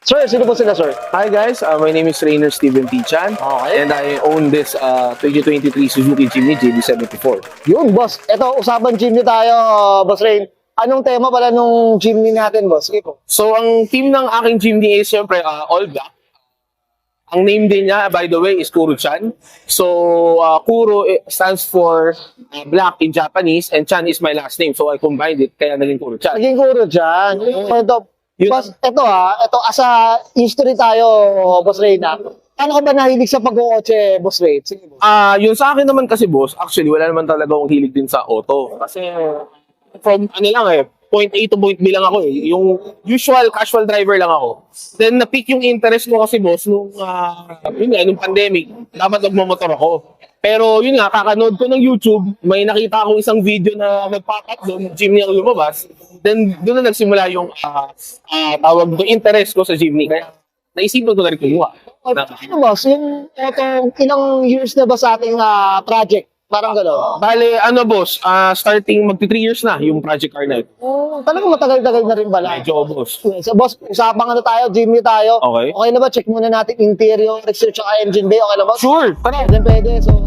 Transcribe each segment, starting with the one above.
Sir, sino po sila, sir? Hi guys, my name is Rainer Steven T. Chan, Okay. and I own this 2023 Suzuki Jimny JD74. Yun, boss. Ito, usapan Jimny tayo, boss Rain. Anong tema pala nung Jimny natin, boss? Sige po. So ang team ng aking Jimny is siyempre all black. Ang name din niya, by the way, is Kuro-chan. So Kuro stands for black in Japanese, and Chan is my last name. So I combined it, kaya naging Kuro-chan. Naging Kuro dyan. Ito, Yun- boss, ito, as a history tayo, boss Rain, ha? Ano ka ba nahilig sa pag-kotse, boss Rain? Sige, boss. Yun sa akin naman kasi boss, actually wala naman talaga akong hilig din sa auto. Kasi from ano lang point A to point B lang ako eh. Yung usual casual driver lang ako. Then na-pick yung interest ko kasi boss nung nung pandemic, dapat nagmamotor ako. Pero yun nga, kakanood ko ng YouTube, may nakita akong isang video na nag-pop up doon, Jimny ang lumabas. Then doon na nagsimula yung tawag doon, interest ko sa Jimny. Kaya naisipan ko na rin kumuha. Ano, boss? Yung auto, ilang years na ba sa ating project? Parang gano'n. Bale, boss, starting magti 3 years na yung project car na ito. Talagang matagal-tagal na rin pala. Medyo, boss. So, boss, usapang tayo, Jimny tayo. Okay. Okay na ba? Check muna natin interior, exterior, tsaka engine bay. Okay na ba? Sure, tara. Pwede. So,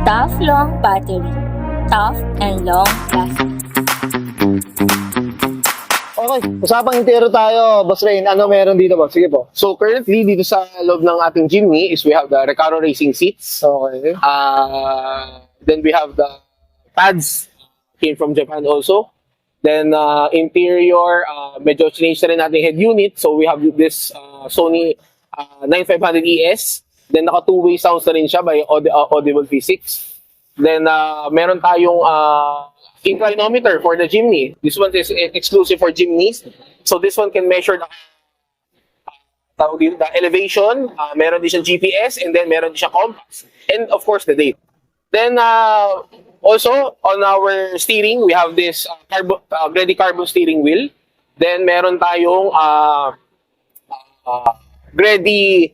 Tough long battery. Tough and long lasting. okay. Usapang interior tayo, boss Rain. Ano meron dito, boss? Sige po. So currently, dito sa loob ng ating Jimny is we have the Recaro Racing seats. Okay. Then we have the pads, came from Japan also. Then interior, medyo change na rin natin head unit. So we have this Sony 9500 ES. Then naka two-way sounds na rin siya by Audible V6. Then meron tayong inclinometer for the Jimny. This one is exclusive for Jimnys. So this one can measure the elevation, meron din siyang GPS, and then meron din siyang compass. And of course, the date. Then also, on our steering, we have this Gredi carbon steering wheel. Then meron tayong Gredi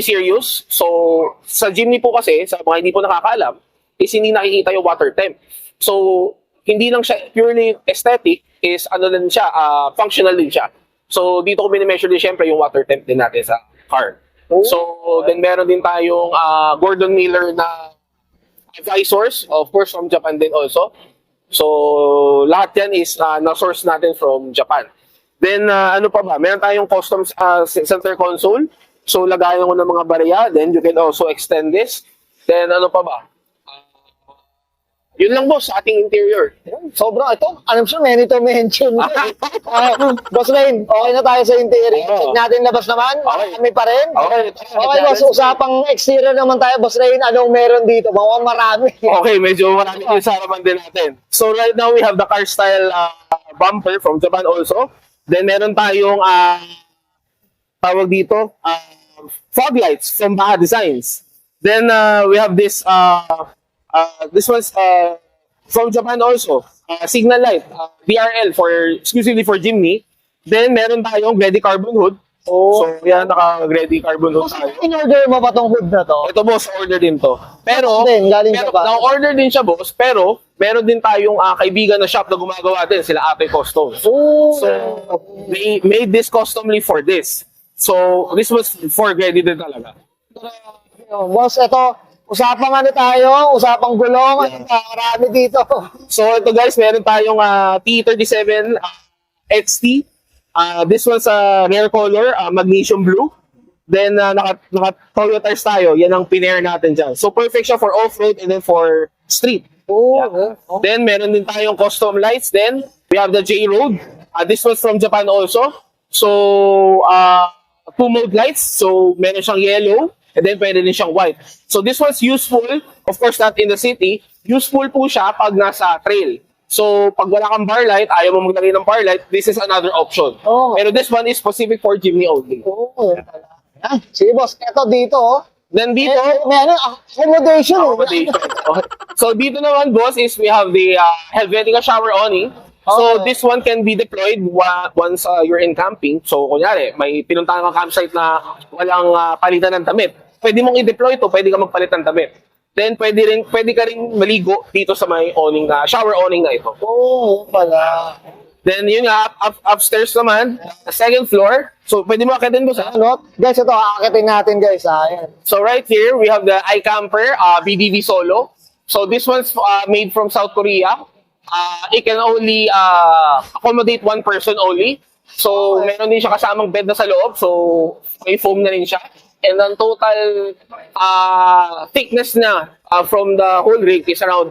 Sirius. So, sa Jimny po kasi, sa mga hindi po nakakaalam, is hindi nakikita yung water temp. So, hindi lang siya purely aesthetic, is ano din siya, functional din siya. So, dito ko minimeasure din syempre yung water temp din natin sa car. So, then meron din tayong Gordon Miller na visors, of course from Japan din also. So, lahat yan is na-source natin from Japan. Then, ano pa ba? Meron tayong custom center console. So, lagayan ko ng mga barya. Then, you can also extend this. Then, ano pa ba? Yun lang boss, sa ating interior. Sobrang ito. I'm sure many to mention. Boss Rain, okay na tayo sa interior. Check natin labas naman. Okay. Kami pa rin. Okay. Okay, boss. Usapang exterior naman tayo, Boss Rain. Anong meron dito? Mukhang marami. Okay, medyo marami yung saraman din natin. So, right now, we have the car style bumper from Japan also. Then, meron tayong tawag dito, fog lights from Baha Designs. Then we have this one's from Japan also, signal light, DRL exclusively for Jimny. Then meron tayong Gredi carbon hood. So yan, naka-Gredi carbon hood Boss, tayo. in-order mo ba tong hood na to? Ito boss, order din to. Pero, Galing sa ba? na-order din siya boss, pero meron din tayong kaibigan na shop na gumagawa din, sila Ate Custom. So, they made this customly for this. So, this was for Gredi din talaga. Boss, ito, usapang tayo, usapang gulong, marami dito. So, ito guys, meron tayong T37 XT. This one's rare color, magnesium blue. Then, naka-Toyo tires tayo. Yan ang pinair natin dyan. So, perfect siya for off-road and then for street. Then, meron din tayong custom lights. Then, we have the J-Road. This one's from Japan also. So, two-mode lights. So, meron siyang yellow. And then, pwede din siyang white. So, this one's useful. Of course, not in the city. Useful po siya pag nasa trail. So, pag wala kang bar light, ayaw mo maglagay ng bar light, this is another option. Pero this one is specific for Jimny only. Sige, boss. Ito dito, Then dito, may accommodation. accommodation. Okay. So, dito naman, boss, is we have the Helvetica shower awning. So, Okay. this one can be deployed once you're in camping. So, kunyari, may pinuntahan kang campsite na walang palitan ng damit. Pwede mong i-deploy to, pwede ka magpalit ng damit. Then, pwede ka rin maligo dito sa may awning na, shower awning na ito. Oo, pala. Then, yun nga, upstairs naman, second floor. So, pwede mo akitin mo sa. Ano? Guys, ito, aakitin natin, guys. Ayan. So, right here, we have the iCamper BDV Solo. So, this one's made from South Korea. It can only accommodate one person only. So, meron din siya kasamang bed na sa loob. So, may foam na rin siya. And ang total thickness na from the whole rig is around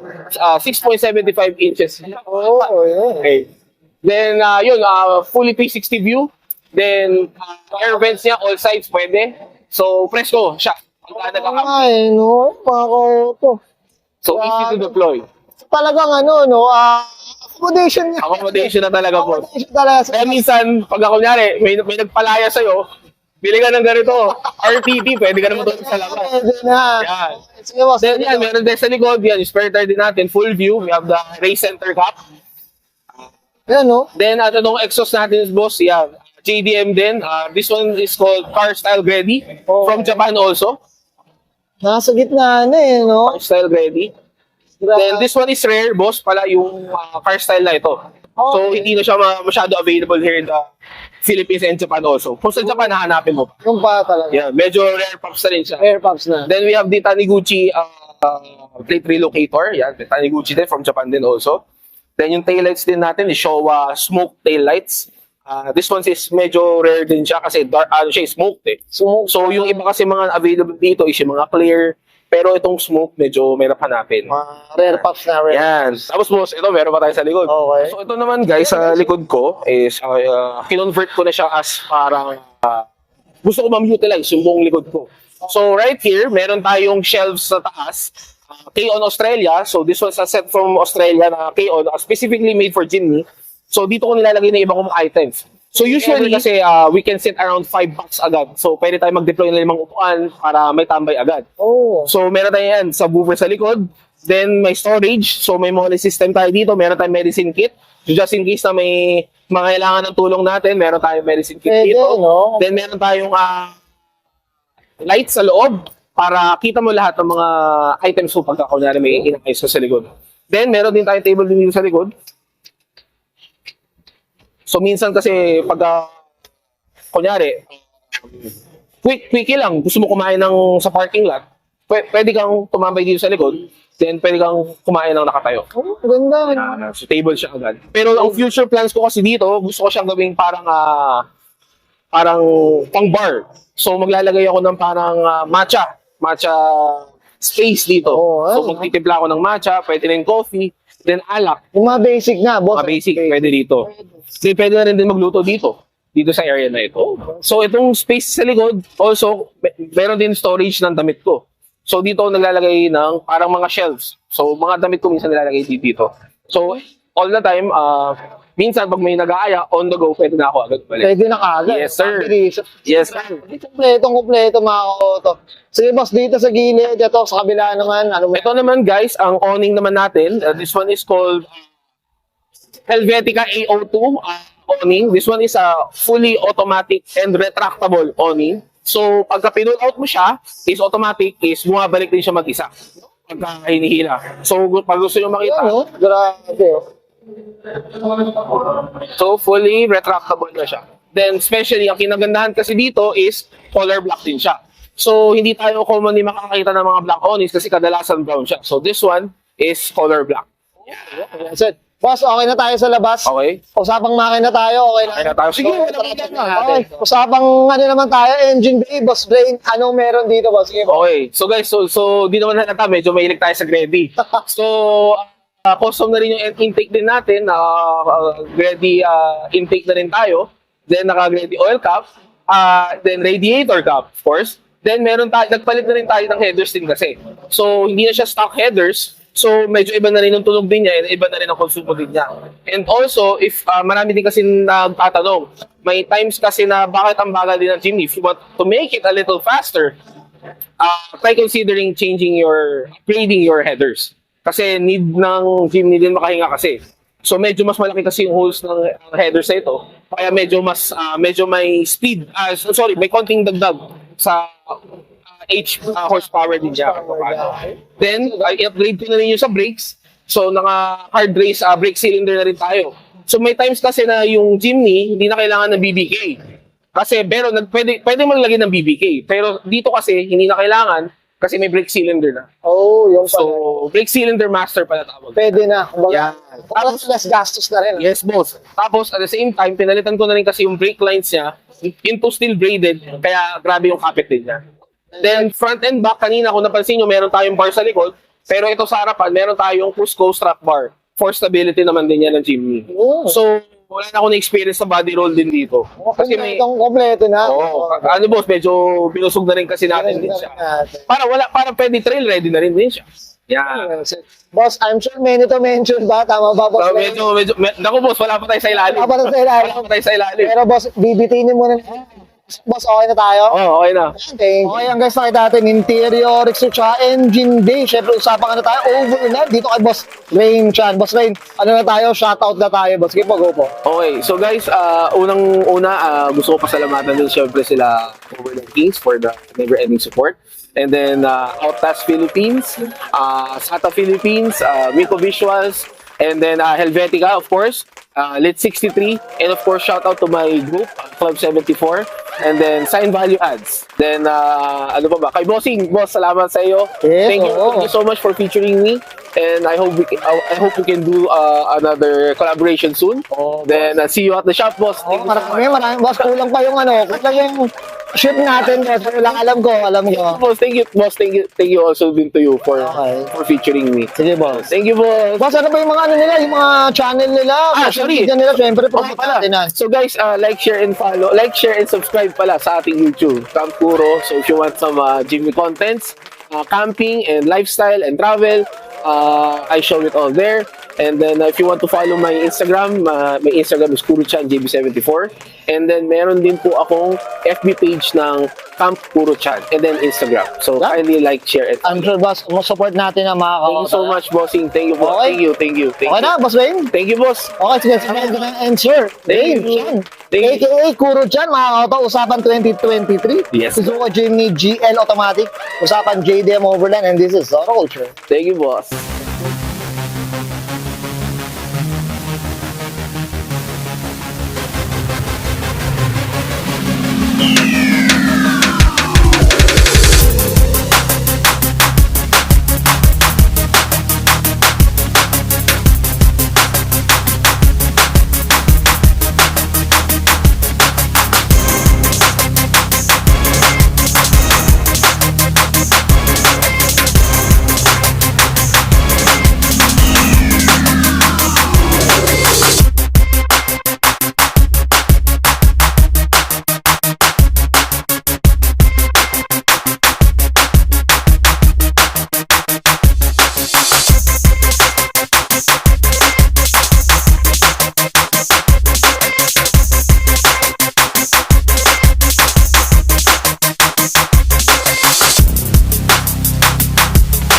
6.75 inches. Oo, yun. Okay. Then, fully 360 view. Then, air vents niya, all sides pwede. So, presko siya. Pagka nagka-camp. Ay, no, mga ko. So, easy to deploy. Talagang ano, no, accommodation niya. Accommodation na talaga po. Accommodation talaga. Kaya minsan, pag kunyari, may nagpalaya sa'yo, bili ka ng ganito, RTP, pwede ka naman doon sa labas. Pwede na. Yan. Sige, boss. Then yan, meron din sa likod, yan, yung spare tire din natin, full view. We have the race center cap. Yan, no? Then, itong exhaust natin, boss, yan, JDM din. This one is called Car Style Ready, from Japan also. Nasa gitna na eh, no? Car Style Ready. Then, this one is rare, boss, pala yung car style na ito. So, hindi na siya masyado available here in the Philippines and Japan also. Kung sa Japan, hahanapin mo pa. Yung pa talaga. Yeah, medyo rare pops na rin siya. Air pops na. Then we have the Taniguchi plate relocator. Yan, the Taniguchi din from Japan din also. Then yung taillights din natin is Showa smoke taillights. This one is medyo rare din siya kasi dark, siya smoked eh. Smoke. So yung iba kasi mga available dito is yung mga clear. Pero itong smoke medyo may hanapin. Rare pops na, rare. Yan. Tapos boss, ito meron pa tayo sa likod. Okay. So ito naman guys, sa likod ko is kinonvert ko na siya as parang gusto ko ma-utilize yung buong likod ko. So right here, meron tayong shelves sa taas. K-On Australia. So this was a set from Australia na K-On, specifically made for Jimny. So dito ko nilalagay na iba kong mga items. So usually kasi we can sit around 5 bucks agad. So pwede tayo mag-deploy ng 5 upuan para may tambay agad. Oh. So meron tayo yan sa buffer sa likod. Then may storage. So may molly system tayo dito. Meron tayong medicine kit. So just in case na may mga kailangan ng tulong natin, meron tayong medicine kit Pwede, dito. no? Then meron tayong lights sa loob para kita mo lahat ng mga items mo pagka kunyari may inayos ka sa likod. Then meron din tayong table din dito sa likod. So minsan kasi pag kunyari quickie lang, gusto mo kumain sa parking lot, pwede kang tumambay dito sa likod, then pwede kang kumain ng nakatayo. Oh, ganda. So table siya agad. Pero ang future plans ko kasi dito, gusto ko siyang gawing parang pang bar. So maglalagay ako ng parang matcha space dito. Oh, So magtitimpla ako ng matcha, pwede rin coffee, then alak. Yung mga basic na, boss. Mga basic, pwede dito. So, pwede na rin din magluto dito sa area na ito. So, itong space sa likod, also, meron din storage ng damit ko. So, dito ako naglalagay ng parang mga shelves. So, mga damit ko minsan nilalagay dito. So, all the time, minsan pag may nag-aaya, on the go, pwede na ako agad balik. Pwede na kaagad. Yes, sir. Combination. Yes, sir. Kompleto mga auto. Sige, boss, dito sa gilid, ito sa kabila naman, ano mo? Ito naman, guys, ang awning naman natin. This one is called Helvetica AO2 awning. This one is a fully automatic and retractable awning. So, pagka pinull out mo siya, is automatic, is bumabalik din siya mag-isa. Pagka hinihila. So, pag gusto nyo makita, Ano? Grabe. so fully retractable na siya. Then, especially, ang kinagandahan kasi dito is color black din siya. So, hindi tayo commonly makakita ng mga black awnings kasi kadalasan brown siya. So, this one is color black. That's it. Boss, okay na tayo sa labas. Okay? Usapang makina tayo, okay na. Okay na tayo. Sige, Okay, wala na. okay. Usapang ano naman tayo, engine bay, boss brain. Anong meron dito, boss? Sige, boss. Okay. So guys, so di naman halata, medyo mahilig tayo sa Gredi. So, custom na rin yung intake din natin. Gredi intake na rin tayo. Then, naka-Gredi oil cap. Then, radiator cap, of course. Then, meron tayo, nagpalit na rin tayo ng headers din kasi. So, hindi na siya stock headers. So, medyo iba na rin yung tunog din niya and iba na rin ang konsumo din niya. And also, if marami din kasi nagtatanong, may times kasi na bakit ang bagal din ng Jimny. If you want to make it a little faster, try considering upgrading your headers. Kasi need ng Jimny din makahinga kasi. So medyo mas malaki kasi yung holes ng headers na ito. Kaya medyo may speed. May konting dagdag sa horsepower din niya. Then, i-upgrade ko na rin yung sa brakes. So, naka-hard race brake cylinder na rin tayo. So, may times kasi na yung Jimny, hindi na kailangan ng BBK. Kasi, pero pwede maglagay ng BBK. Pero dito kasi, hindi na kailangan kasi may brake cylinder na. Oh, yung pala. So, brake cylinder master pala tawag. Pwede na. Yeah. Tapos less gastos na rin. Yes, boss. Tapos, at the same time, pinalitan ko na rin kasi yung brake lines niya into steel braided, kaya grabe yung kapit din niya. Then, front and back, kanina kung napansin nyo, meron tayong bar sa likod, pero ito sa harapan, meron tayong Cusco strap bar. For stability naman din yan ng Jimny. Oh. So, wala na ako na-experience sa body roll din dito. Kasi may... Kompleto na. ano boss, medyo binusog na rin kasi natin din siya. Para pwede trail ready na rin din siya. Yeah. Boss, I'm sure many to mention ba? Tama ba, boss? Naku boss, wala pa tayo sa ilalim. Wala pa tayo sa ilalim. Wala pa tayo sa ilalim. Pero boss, bibitinin mo na. Boss, okay na tayo? Okay na. Okay, ang guys, nakita natin, interior, extra, engine bay. Siyempre, usapan na tayo, overland. Dito kay Boss Rain Chan. Boss Rain, ano na tayo? Shoutout na tayo, boss. Sige po, go po. Okay, so guys, unang-una, gusto ko pasalamatan din siyempre sila Overland Kings for the never-ending support. And then, Outlast Philippines, Sata Philippines, Miko Visuals, and then Helvetica, of course, Lit 63, and of course, shout out to my group, Club 74, and then Sign Value Ads. Then, ano pa ba? Kay Bossing, boss, salamat sa iyo. Yes, Thank you so much for featuring me. And I hope we can do another collaboration soon. Then, see you at the shop, boss. Thank you so much. Marami, boss, kulang pa yung kulang yung ship natin. Pero lang alam ko. Boss, thank you, boss. Thank you also din to you for featuring me. Sige, boss. Thank you, boss. Boss, ano ba yung mga nila, yung mga channel nila? Social sorry. media nila, syempre, Okay pala. So guys, like, share, and subscribe pala sa ating YouTube, Camp Kuro. So if you want some Jimny contents, camping and lifestyle and travel, I show it all there. And then if you want to follow my Instagram is Kuro-chan JB74. And then meron din po akong FB page ng Camp Kuro-chan and then Instagram. So kindly like, share, and I'm sure, boss, support natin ang mga thank you so much, bossing. Thank you, boss. Okay. Thank you. Okay na, boss Wayne? Thank you, boss. Okay, sige, and sir, Thank you. Thank you. AKA Kuro-chan, mga kauto, usapan 2023. Yes. Suzuki Jimny GL Automatic, usapan JDM Overland, and this is Auto Culture. Thank you, boss.